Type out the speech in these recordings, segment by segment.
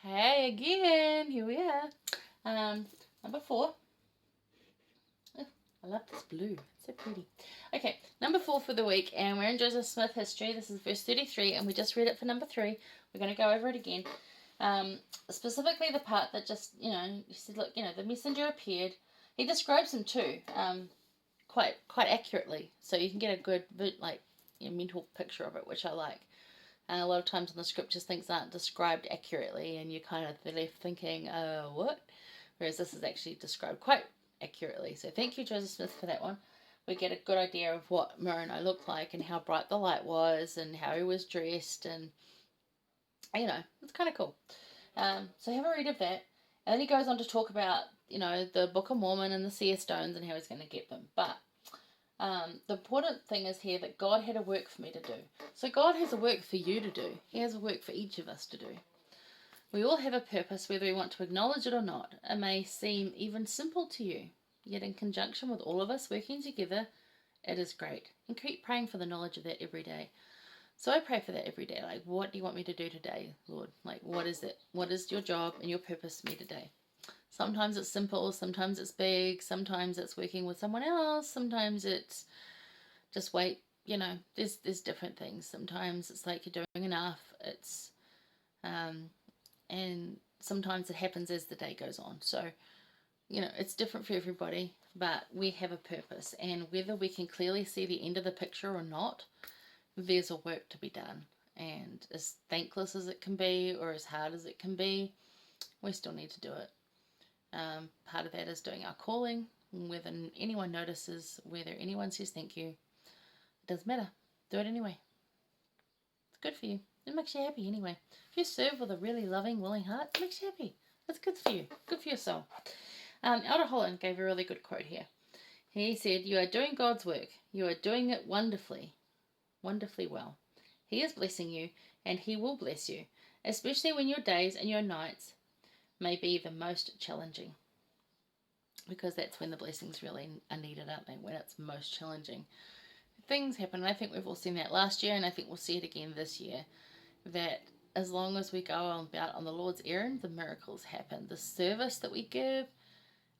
Hey again, here we are. Number 4. Oh, I love this blue. It's so pretty. Okay, number 4 for the week, and we're in Joseph Smith history. This is verse 33, and we just read it for number 3. We're going to go over it again. Specifically the part that just, you said, look, the messenger appeared. He describes him too, quite accurately, so you can get a good, mental picture of it, which I like. And a lot of times in the scriptures, things aren't described accurately, and you're kind of left thinking, what? Whereas this is actually described quite accurately. So thank you, Joseph Smith, for that one. We get a good idea of what Moroni looked like and how bright the light was and how he was dressed, and, it's kind of cool. So have a read of that. And then he goes on to talk about, the Book of Mormon and the seer stones and how he's going to get them. But the important thing is here that God had a work for me to do. So God has a work for you to do. He has a work for each of us to do. We all have a purpose, whether we want to acknowledge it or not. It may seem even simple to you, yet in conjunction with all of us working together, it is great. And keep praying for the knowledge of that every day. So I pray for that every day. Like, what do you want me to do today, Lord? Like, what is it? What is your job and your purpose for me today? Sometimes it's simple, sometimes it's big, sometimes it's working with someone else, sometimes it's just wait, there's different things. Sometimes it's like you're doing enough. It's and sometimes it happens as the day goes on. So, it's different for everybody, but we have a purpose, and whether we can clearly see the end of the picture or not, there's a work to be done. And as thankless as it can be, or as hard as it can be, we still need to do it. Part of that is doing our calling. Whether anyone notices, whether anyone says thank you, it doesn't matter. Do it anyway. It's good for you. It makes you happy anyway. If you serve with a really loving, willing heart, it makes you happy. That's good for you. Good for your soul. Elder Holland gave a really good quote here. He said, "You are doing God's work. You are doing it wonderfully, wonderfully well. He is blessing you, and He will bless you, especially when your days and your nights may be the most challenging." Because that's when the blessings really are needed, aren't they? When it's most challenging. Things happen, and I think we've all seen that last year, and I think we'll see it again this year, that as long as we go about on the Lord's errand, the miracles happen. The service that we give,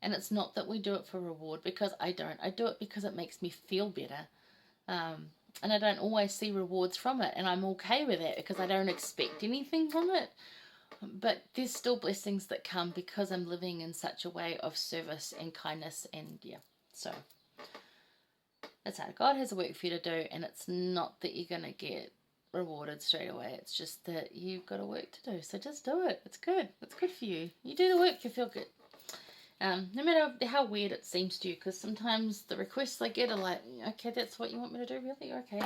and it's not that we do it for reward, because I don't. I do it because it makes me feel better. And I don't always see rewards from it, and I'm okay with that because I don't expect anything from it. But there's still blessings that come because I'm living in such a way of service and kindness, and so that's how God has a work for you to do, and it's not that you're going to get rewarded straight away. It's just that you've got a work to do, so just do it. It's good. It's good for you. You do the work, you feel good. No matter how weird it seems to you, because sometimes the requests I get are like, okay, that's what you want me to do, really? Okay,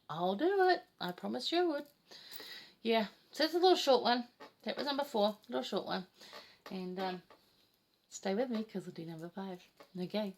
I'll do it. I promise you I would. Yeah, so it's a little short one. That was number 4, a little short one. And stay with me because we'll do number 5. Okay.